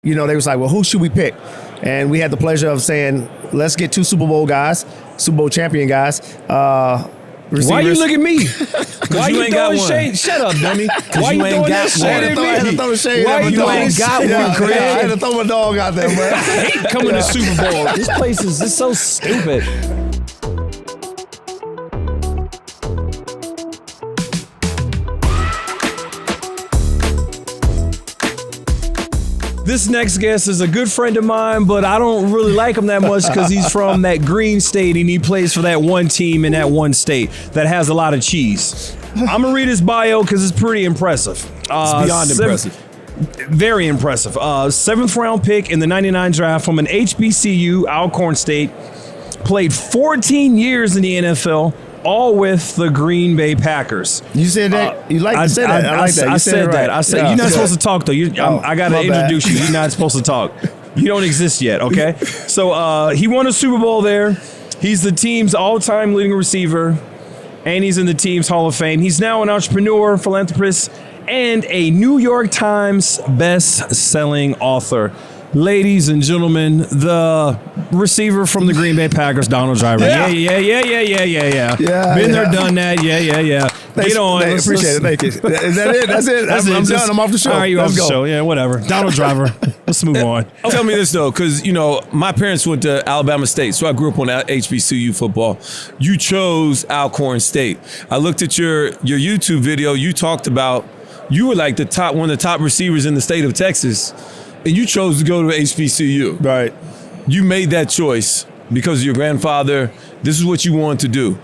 they was like, well, who should we pick? And we had the pleasure of saying, let's get 2 Super Bowl guys, Super Bowl champion guys. Receivers. Why you look at me? Why you ain't got one? Shade? Shut up, dummy. Why you you ain't throwing got that shade one. at I had to me? throw the shade Why at my you dog. ain't got one, Craig? I had to throw my dog out there, man. I hate coming to Super Bowl. This place is so stupid. This next guest is a good friend of mine, but I don't really like him that much because he's from that green state and he plays for that one team in that one state that has a lot of cheese. I'm going to read his bio because it's pretty impressive. It's beyond impressive. Very impressive. 7th round pick in the 99 draft from an HBCU, Alcorn State. Played 14 years in the NFL. All with the Green Bay Packers. You said that? You like to say that. I like that. I said right. that. I said, you're not supposed to talk, though. I got to introduce you. You're not supposed to talk. You don't exist yet, okay? So he won a Super Bowl there. He's the team's all-time leading receiver, and he's in the team's Hall of Fame. He's now an entrepreneur, philanthropist, and a New York Times best-selling author. Ladies and gentlemen, the receiver from the Green Bay Packers, Donald Driver. Yeah. Been there, done that. Yeah. Get on. Appreciate it. Thank you. Is that it? That's it. I'm done. I'm off the show. All right, you off the go. show. Yeah, whatever. Donald Driver. Let's move on. Tell me this, though, because, my parents went to Alabama State, so I grew up on HBCU football. You chose Alcorn State. I looked at your YouTube video. You talked about you were like one of the top receivers in the state of Texas. And you chose to go to HBCU. Right. You made that choice because of your grandfather. This is what you wanted to do.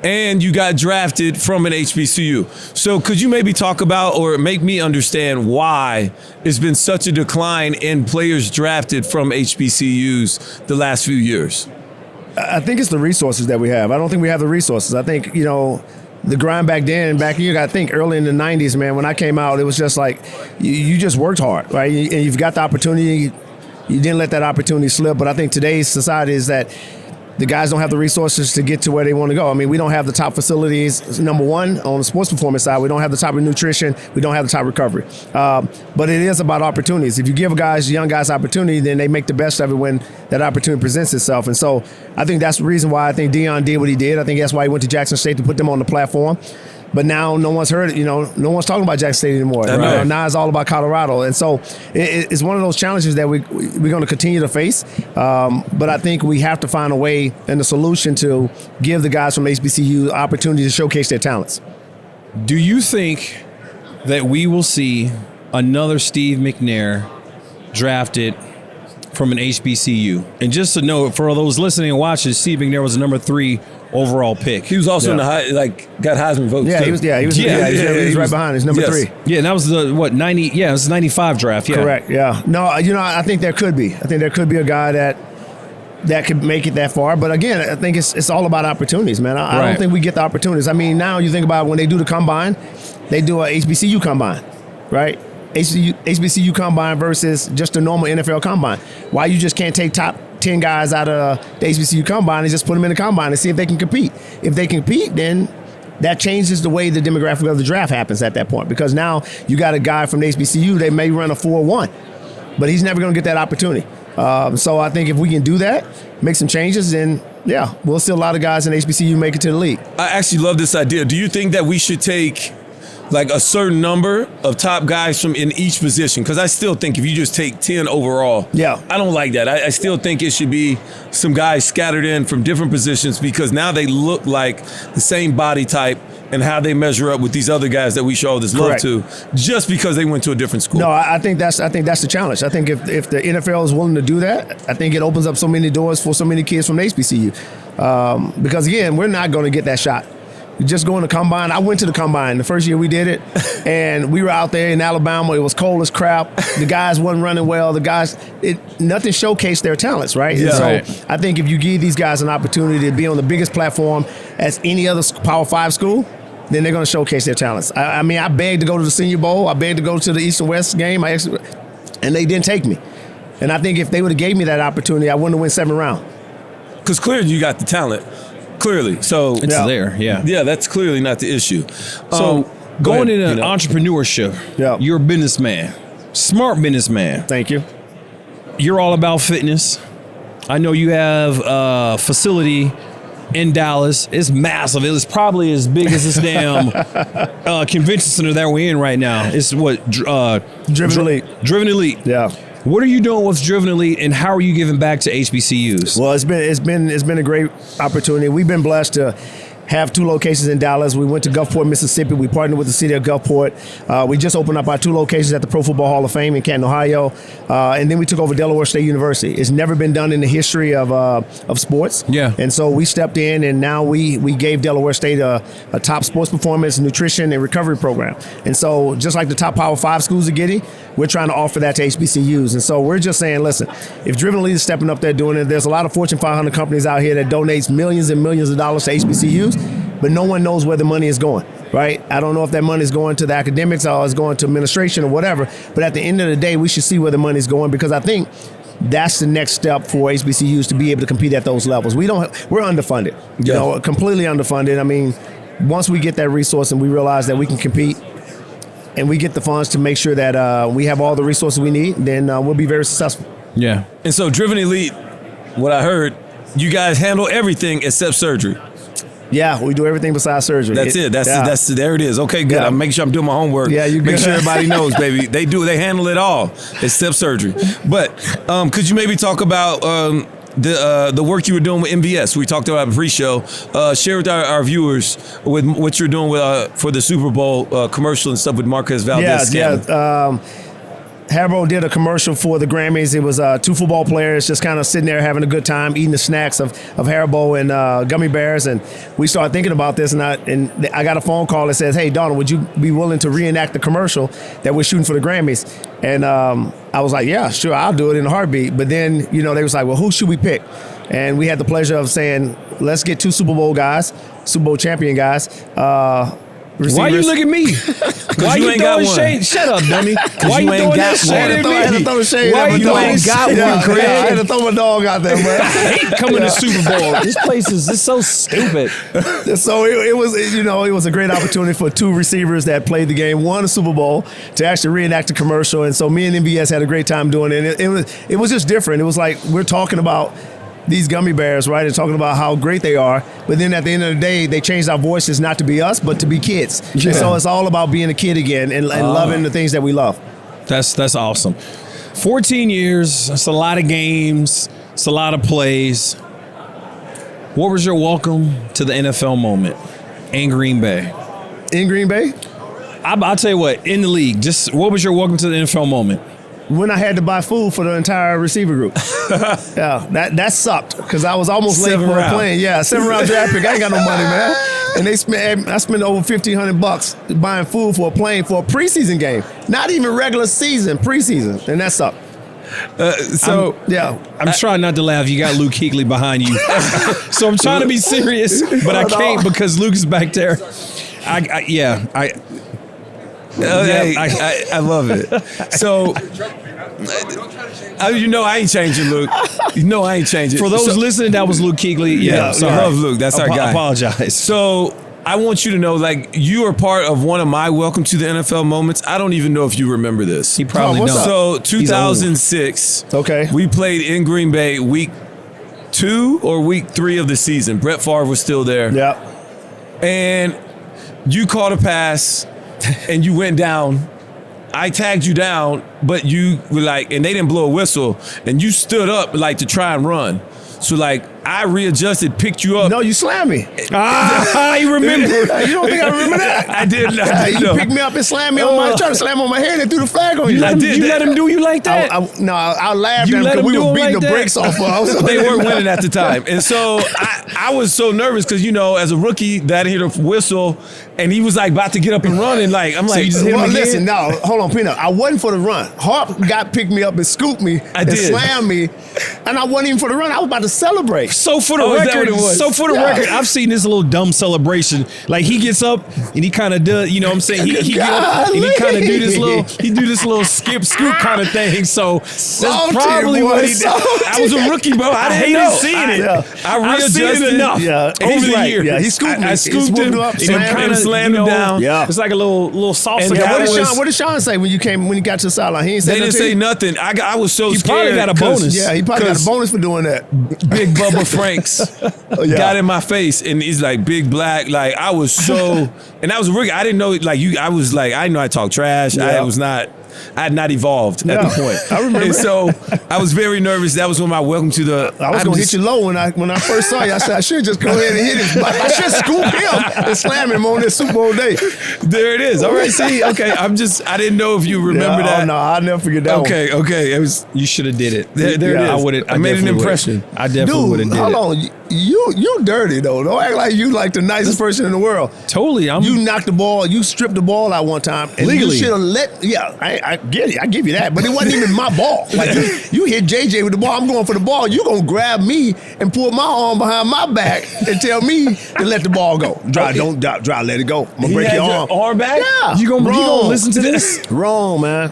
And you got drafted from an HBCU. So could you maybe talk about or make me understand why it's been such a decline in players drafted from HBCUs the last few years? I think it's the resources that we have. I don't think we have the resources. I think, the grind back here, I think early in the 90s, man, when I came out, it was just like you just worked hard, right? And you've got the opportunity. You didn't let that opportunity slip. But I think today's society is that the guys don't have the resources to get to where they want to go. I mean, we don't have the top facilities, number one, on the sports performance side. We don't have the top of nutrition. We don't have the top recovery. But it is about opportunities. If you give young guys opportunity, then they make the best of it when that opportunity presents itself. And so I think that's the reason why I think Deion did what he did. I think that's why he went to Jackson State to put them on the platform. But now no one's heard it. No one's talking about Jackson State anymore. Right. Now it's all about Colorado. And so it's one of those challenges that we're going to continue to face. But I think we have to find a way and a solution to give the guys from HBCU opportunity to showcase their talents. Do you think that we will see another Steve McNair drafted from an HBCU? And just to know, for those listening and watching, Steve McNair was the number 3 overall pick. He was also in the got Heisman votes. Yeah, too. he was right behind. He's number 3. Yeah, and that was the 90. Yeah, it was the 95 draft. Yeah, correct. Yeah, no, I think there could be. I think there could be a guy that could make it that far. But again, I think it's all about opportunities, man. I don't think we get the opportunities. I mean, now you think about when they do the combine, they do a HBCU combine, right? HBCU combine versus just a normal NFL combine. Why you just can't take top 10 guys out of the HBCU combine and just put them in the combine and see if they can compete. If they compete, then that changes the way the demographic of the draft happens at that point, because now you got a guy from the HBCU, they may run a 4-1, but he's never going to get that opportunity. So I think if we can do that, make some changes, then yeah, we'll see a lot of guys in HBCU make it to the league. I actually love this idea. Do you think that we should take like a certain number of top guys from in each position? Because I still think if you just take 10 overall, I don't like that. I still think it should be some guys scattered in from different positions, because now they look like the same body type and how they measure up with these other guys that we show all this love to, just because they went to a different school. No, I think that's the challenge. I think if the NFL is willing to do that, I think it opens up so many doors for so many kids from the HBCU. Because again, we're not going to get that shot. Just going to combine. I went to the combine the first year we did it, and we were out there in Alabama. It was cold as crap. The guys wasn't running well. Nothing showcased their talents, right? Yeah, and so I think if you give these guys an opportunity to be on the biggest platform as any other Power 5 school, then they're going to showcase their talents. I mean, I begged to go to the Senior Bowl. I begged to go to the East and West game, and they didn't take me. And I think if they would have gave me that opportunity, I wouldn't have went 7th round. Because clearly you got the talent. Clearly. So it's there, yeah. Yeah, that's clearly not the issue. So going into entrepreneurship, you're a businessman, smart businessman. Thank you. you're all about fitness. I know you have a facility in Dallas. It's massive. It's probably as big as this damn convention center that we're in right now. It's what? Driven Elite. Driven Elite. Yeah. What are you doing with Driven Elite, and how are you giving back to HBCUs? Well, it's been a great opportunity. We've been blessed to have 2 locations in Dallas. We went to Gulfport, Mississippi. We partnered with the city of Gulfport. We just opened up our 2 locations at the Pro Football Hall of Fame in Canton, Ohio. And then we took over Delaware State University. It's never been done in the history of sports. Yeah. And so we stepped in, and now we gave Delaware State a top sports performance, nutrition, and recovery program. And so just like the top Power 5 schools are getting, we're trying to offer that to HBCUs. And so we're just saying, listen, if Driven Elite is stepping up there doing it, there's a lot of Fortune 500 companies out here that donates millions and millions of dollars to HBCUs, but no one knows where the money is going, right? I don't know if that money is going to the academics or it's going to administration or whatever, but at the end of the day, we should see where the money is going, because I think that's the next step for HBCUs to be able to compete at those levels. We're underfunded, completely underfunded. I mean, once we get that resource and we realize that we can compete, and we get the funds to make sure that we have all the resources we need, then we'll be very successful. Yeah. And so Driven Elite, what I heard, you guys handle everything except surgery. Yeah, we do everything besides surgery. That's it. That's there it is. Okay, good. Yeah. I'll make sure I'm doing my homework. Yeah, you good. Make sure everybody knows, baby. They handle it all except surgery. But could you maybe talk about the work you were doing with MVS? We talked about it pre-show. Share with our viewers with what you're doing with for the Super Bowl commercial and stuff with Marquez Valdes-Scantling. Yeah. Haribo did a commercial for the Grammys. It was 2 football players just kind of sitting there having a good time, eating the snacks of Haribo and gummy bears. And we started thinking about this, and I got a phone call that says, "Hey, Donald, would you be willing to reenact the commercial that we're shooting for the Grammys?" And I was like, "Yeah, sure, I'll do it in a heartbeat." But then, they was like, "Well, who should we pick?" And we had the pleasure of saying, "Let's get 2 Super Bowl guys, Super Bowl champion guys." Receivers. Why you look at me? Why you ain't got throwing one. shade? Shut up, dummy. Why you throwing that shade at me? I had to throw shade Why at you ain't got one, Craig? I had to throw my dog out there, man. I hate coming to Super Bowl. This place is so stupid. So it was a great opportunity for 2 receivers that played the game, won a Super Bowl, to actually reenact a commercial. And so me and MVS had a great time doing it. It was just different. It was like we're talking about these gummy bears, right, and talking about how great they are. But then at the end of the day, they changed our voices not to be us, but to be kids. Yeah. So it's all about being a kid again and loving the things that we love. That's awesome. 14 years, that's a lot of games, it's a lot of plays. What was your welcome to the NFL moment in Green Bay? In Green Bay? I'll tell you what, in the league, just what was your welcome to the NFL moment? When I had to buy food for the entire receiver group. Yeah, that sucked because I was almost late for a plane. Yeah, 7th-round draft pick. I ain't got no money, man. And I spent over $1,500 buying food for a plane for a preseason game. Not even regular season, preseason. And that sucked. I'm trying not to laugh. You got Luke Kuechly behind you. So I'm trying to be serious, but I can't because Luke is back there. I love it. So, I ain't changing, Luke. I ain't changing. For those listening, that was Luke Kuechly. Yeah, sorry. I love Luke. That's our guy. Apologize. So, I want you to know, you are part of one of my welcome to the NFL moments. I don't even know if you remember this. He probably does. So, 2006. Okay. We played in Green Bay week 2 or week 3 of the season. Brett Favre was still there. Yeah. And you caught a pass. And you went down. I tagged you down, but you were and they didn't blow a whistle, and you stood up to try and run. So I readjusted, picked you up. No, you slammed me. I remember. You don't think I remember that? I did. You picked me up and slammed me on tried to slam on my head and threw the flag on you. You let him do you like that? I laughed at him because we were beating the brakes off of. They weren't winning at the time. And so I was so nervous because, as a rookie, that hit a whistle, and he was about to get up and run. And I'm like, you just hit him again? Listen, no, hold on, Peanut. I wasn't for the run. Harp picked me up and scooped me and slammed me, and I wasn't even for the run. I was about to celebrate. So for the record, I've seen this little dumb celebration. Like he gets up and he kind of does, you know what I'm saying? He get up and he kind of do this little skip scoop kind of thing. So that's probably what he did. I was a rookie, bro. I hated seeing it. I've seen it enough over the year. Yeah, he scooped me. I scooped him up, kind of slammed him down. Yeah, it's like a little salsa. What did Sean say when you got to the sideline? He didn't say nothing. I was so scared. He probably got a bonus. Yeah, he probably got a bonus for doing that. Big Bubba Franks got in my face, and he's like big black. Like I was so, and I was a rookie. I didn't know like you. I was like, I didn't know I talk trash. Yeah. I had not evolved at the point. I remember. And so I was very nervous. That was when my welcome to the. I was going to hit you low when I first saw you. I said I should just go ahead and hit him. I should scoop him and slam him on this Super Bowl day. There it is. All right, see, okay. I didn't know if you remember that. Oh no, I'll never forget that. Okay. It was. You should have did it. There it is. I made an impression. I definitely would have did it. Hold on. You dirty though. Don't act like you like the nicest person in the world. Totally. You knocked the ball. You stripped the ball out one time. And legally. You should have let. Yeah, I get it. I give you that. But it wasn't even my ball. Like you hit JJ with the ball. I'm going for the ball. You gonna grab me and pull my arm behind my back and tell me to let the ball go. Don't let it go. I'm gonna break your arm. Arm back? Yeah. You gonna listen to this? Wrong, man.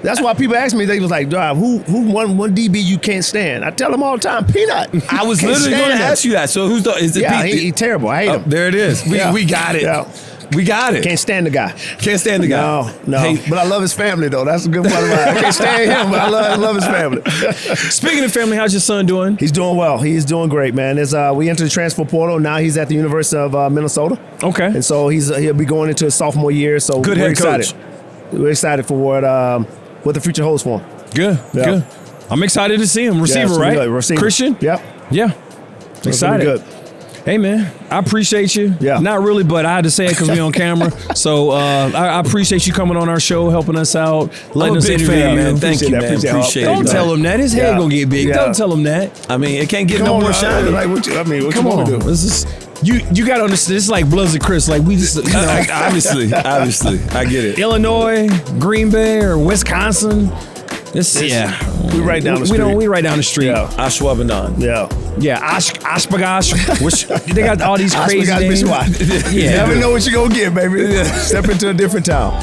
That's why people ask me, they was like, Drive, who one DB you can't stand? I tell them all the time, Peanut. I was literally going to ask you that. So is it Pete? He's terrible. I hate him. There it is. We got it. Yeah. We got it. Can't stand the guy. Can't stand the guy. No. Hey. But I love his family, though. That's a good part of it. I can't stand him, but I love his family. Speaking of family, how's your son doing? He's doing well. He's doing great, man. We entered the transfer portal. Now he's at the University of Minnesota. Okay. And so he'll be going into his sophomore year. So good head coach. We're excited for what the future holds for him. Good. I'm excited to see him. Receiver, right? Receiver. Christian? Yep. Yeah. Excited. Good. Hey, man, I appreciate you. Yeah. Not really, but I had to say it because we're on camera. So I appreciate you coming on our show, helping us out, letting us interview you. Man. Thank you, man. Appreciate it. Don't tell him that. His head going to get big. Yeah. Don't tell him that. I mean, it can't get no more shiny. Like, what you want to do? This is... You got to understand. This is like Bloods and Crips. Like we just, obviously, I get it. Illinois, Green Bay, or Wisconsin. We right down the street. We right down the street. Yeah. Ashwaubenon. Yeah. Oshkosh. Which they got all these crazy names. You never know what you're gonna get, baby. Step into a different town.